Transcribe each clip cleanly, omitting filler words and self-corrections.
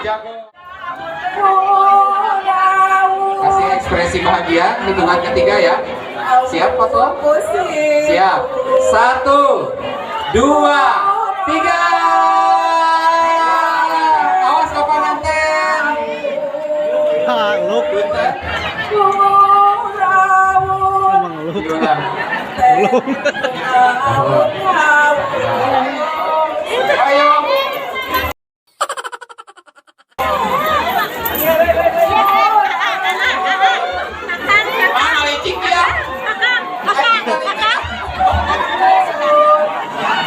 jago. Kasih ekspresi bahagia, hitungan ketiga ya. Siap foto? Siap. 1, 2, 3. Awas kapan anten. Lu Gimana? Ayo. Mana licik dia?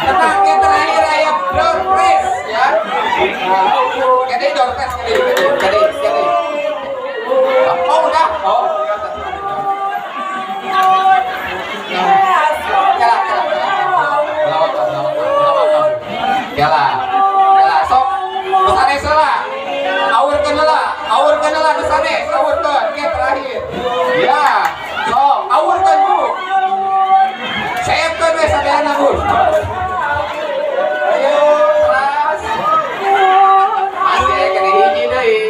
Tenang, yang terakhir ayam door press ya. Kede door press, kede. Oh udah, oh. Yalah, sok. Besane salah. Aurkeun lah besane, aurkeun. Oke, terakhir. Ya, sok, aurkeun Bu. Saepkeun we sadeana Bu. Ayo, kelas. Masih kene hiji deui.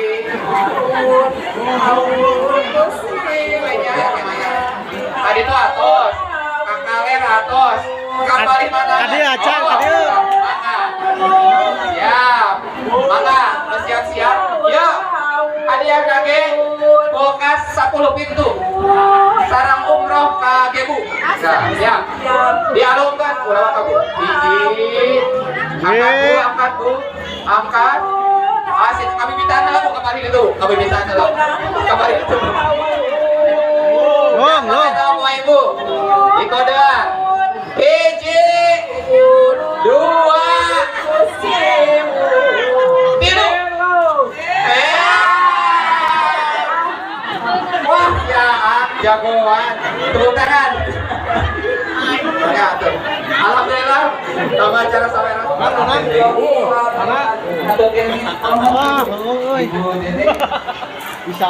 Tadi tuh atos. Kakalen atos. Kembali mana? Tadi acan, tadi. Siap. Mana? Siap-siap. Yuk. Hadiah kage kulkas 10 pintu. Sarang umroh ka Gebu. Nah, siap. Dialungkan ulah kamu. Hiji. Angkat Bu. Angkat. Asik kami bitana Bu kembali itu. Kami bitana lah. Kembali itu. Long. Mau Ibu. Dikodean. Hiji. 2. 3. Wah, ya jagoan. Tepuk tangan. Ya, tuh. Alhamdulillah. Tambah acara saweran. Bisa